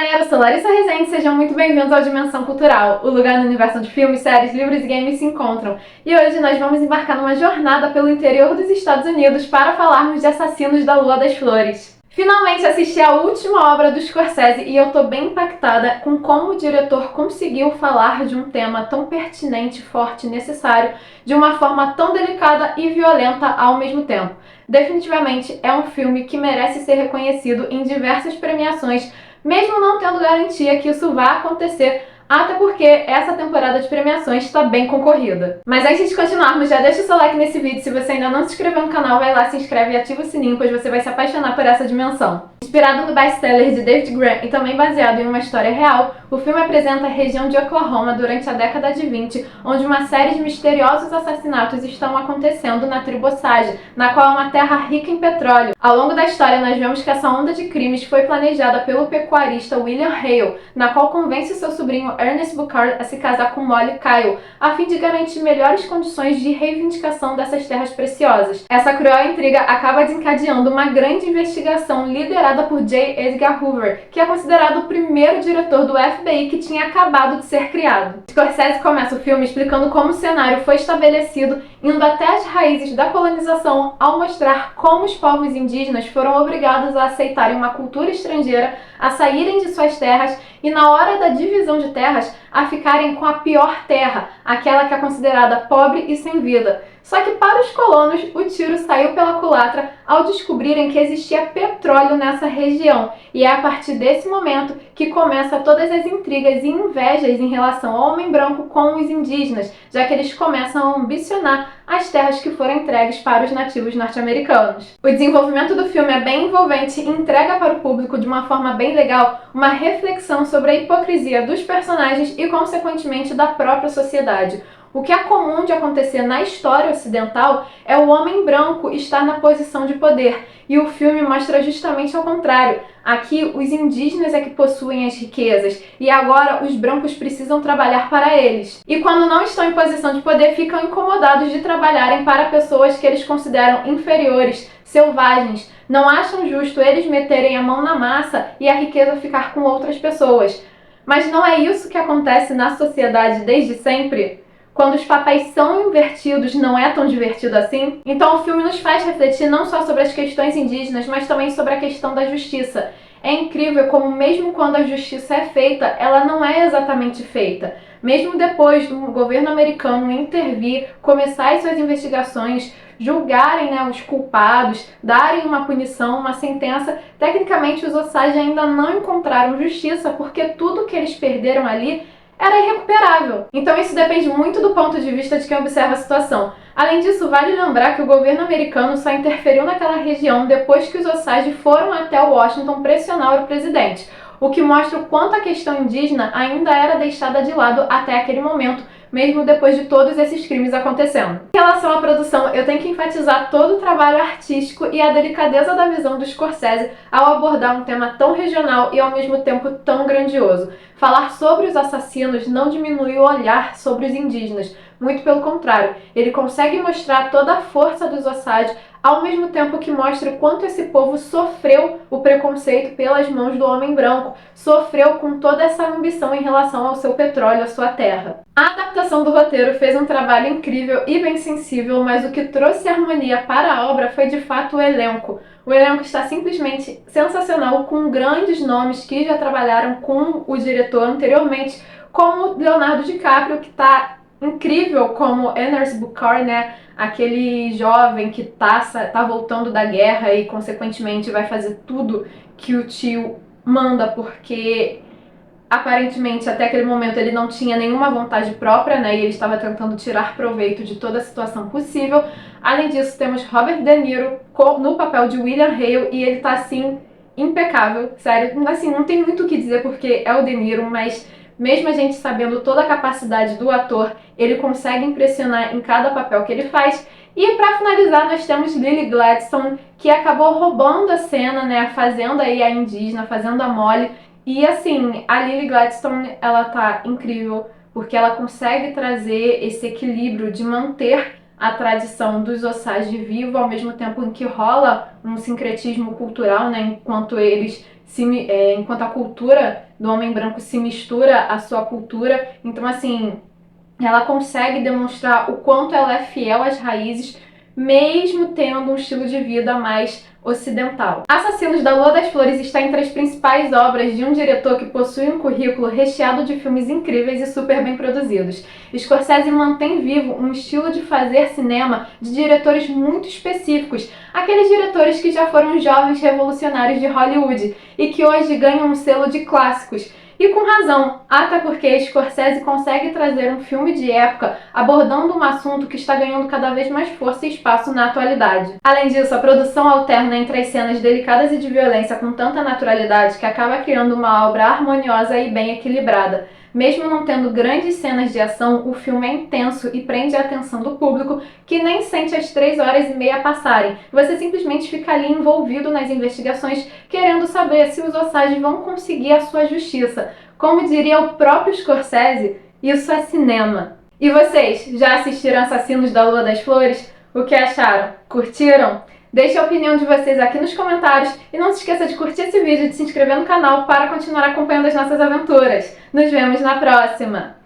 galera, eu sou Larissa Rezende, sejam muito bem-vindos ao Dimensão Cultural, o lugar no universo onde filmes, séries, livros e games se encontram. E hoje nós vamos embarcar numa jornada pelo interior dos Estados Unidos para falarmos de Assassinos da Lua das Flores. Finalmente assisti a última obra do Scorsese e eu tô bem impactada com como o diretor conseguiu falar de um tema tão pertinente, forte e necessário de uma forma tão delicada e violenta ao mesmo tempo. Definitivamente é um filme que merece ser reconhecido em diversas premiações, mesmo não tendo garantia que isso vá acontecer, até porque essa temporada de premiações está bem concorrida. Mas antes de continuarmos, já deixa o seu like nesse vídeo. Se você ainda não se inscreveu no canal, vai lá, se inscreve e ativa o sininho, pois você vai se apaixonar por essa dimensão. Inspirado no best-seller de David Grann e também baseado em uma história real, o filme apresenta a região de Oklahoma durante a década de 20, onde uma série de misteriosos assassinatos estão acontecendo na tribo Osage, na qual é uma terra rica em petróleo. Ao longo da história, nós vemos que essa onda de crimes foi planejada pelo pecuarista William Hale, na qual convence seu sobrinho Ernest Buckhart a se casar com Molly Kyle, a fim de garantir melhores condições de reivindicação dessas terras preciosas. Essa cruel intriga acaba desencadeando uma grande investigação liderada por J. Edgar Hoover, que é considerado o primeiro diretor do FBI que tinha acabado de ser criado. Scorsese começa o filme explicando como o cenário foi estabelecido, indo até as raízes da colonização, ao mostrar como os povos indígenas foram obrigados a aceitarem uma cultura estrangeira, a saírem de suas terras e, na hora da divisão de terras, a ficarem com a pior terra, aquela que é considerada pobre e sem vida. Só que para os colonos, o tiro saiu pela culatra ao descobrirem que existia petróleo nessa região. E é a partir desse momento que começa todas as intrigas e invejas em relação ao homem branco com os indígenas, já que eles começam a ambicionar as terras que foram entregues para os nativos norte-americanos. O desenvolvimento do filme é bem envolvente e entrega para o público de uma forma bem legal uma reflexão sobre a hipocrisia dos personagens e, consequentemente, da própria sociedade. O que é comum de acontecer na história ocidental é o homem branco estar na posição de poder, e o filme mostra justamente ao contrário. Aqui, os indígenas é que possuem as riquezas, e agora os brancos precisam trabalhar para eles. E quando não estão em posição de poder, ficam incomodados de trabalharem para pessoas que eles consideram inferiores, selvagens. Não acham justo eles meterem a mão na massa e a riqueza ficar com outras pessoas. Mas não é isso que acontece na sociedade desde sempre? Quando os papéis são invertidos, não é tão divertido assim? Então o filme nos faz refletir não só sobre as questões indígenas, mas também sobre a questão da justiça. É incrível como mesmo quando a justiça é feita, ela não é exatamente feita. Mesmo depois do governo americano intervir, começar as suas investigações, julgarem, os culpados, darem uma punição, uma sentença, tecnicamente os Osage ainda não encontraram justiça, porque tudo que eles perderam ali era irrecuperável. Então isso depende muito do ponto de vista de quem observa a situação. Além disso, vale lembrar que o governo americano só interferiu naquela região depois que os Osage foram até Washington pressionar o presidente, o que mostra o quanto a questão indígena ainda era deixada de lado até aquele momento, mesmo depois de todos esses crimes acontecendo. Em relação à produção, eu tenho que enfatizar todo o trabalho artístico e a delicadeza da visão do Scorsese ao abordar um tema tão regional e ao mesmo tempo tão grandioso. Falar sobre os assassinos não diminui o olhar sobre os indígenas, muito pelo contrário, ele consegue mostrar toda a força dos Osage, ao mesmo tempo que mostra o quanto esse povo sofreu o preconceito pelas mãos do homem branco, sofreu com toda essa ambição em relação ao seu petróleo, à sua terra. A adaptação do roteiro fez um trabalho incrível e bem sensível, mas o que trouxe harmonia para a obra foi de fato o elenco. O elenco está simplesmente sensacional, com grandes nomes que já trabalharam com o diretor anteriormente, como Leonardo DiCaprio, que está incrível como Ernest Buckhart, aquele jovem que tá voltando da guerra e, consequentemente, vai fazer tudo que o tio manda, porque aparentemente até aquele momento ele não tinha nenhuma vontade própria, e ele estava tentando tirar proveito de toda a situação possível. Além disso, temos Robert De Niro no papel de William Hale, e ele tá assim impecável, sério, assim, não tem muito o que dizer porque é o De Niro, mas mesmo a gente sabendo toda a capacidade do ator, ele consegue impressionar em cada papel que ele faz. E para finalizar, nós temos Lily Gladstone, que acabou roubando a cena, fazendo aí a indígena, fazendo a Molly. E assim, a Lily Gladstone, ela tá incrível, porque ela consegue trazer esse equilíbrio de manter a tradição dos Osage viva, ao mesmo tempo em que rola um sincretismo cultural, enquanto eles enquanto a cultura do homem branco se mistura à sua cultura. Então, assim, ela consegue demonstrar o quanto ela é fiel às raízes, mesmo tendo um estilo de vida mais ocidental. Assassinos da Lua das Flores está entre as principais obras de um diretor que possui um currículo recheado de filmes incríveis e super bem produzidos. Scorsese mantém vivo um estilo de fazer cinema de diretores muito específicos, aqueles diretores que já foram jovens revolucionários de Hollywood e que hoje ganham um selo de clássicos. E com razão, até porque Scorsese consegue trazer um filme de época abordando um assunto que está ganhando cada vez mais força e espaço na atualidade. Além disso, a produção alterna entre as cenas delicadas e de violência com tanta naturalidade que acaba criando uma obra harmoniosa e bem equilibrada. Mesmo não tendo grandes cenas de ação, o filme é intenso e prende a atenção do público, que nem sente as 3 horas e meia passarem. Você simplesmente fica ali envolvido nas investigações, querendo saber se os Osage vão conseguir a sua justiça. Como diria o próprio Scorsese, isso é cinema. E vocês, já assistiram Assassinos da Lua das Flores? O que acharam? Curtiram? Deixe a opinião de vocês aqui nos comentários e não se esqueça de curtir esse vídeo e de se inscrever no canal para continuar acompanhando as nossas aventuras. Nos vemos na próxima!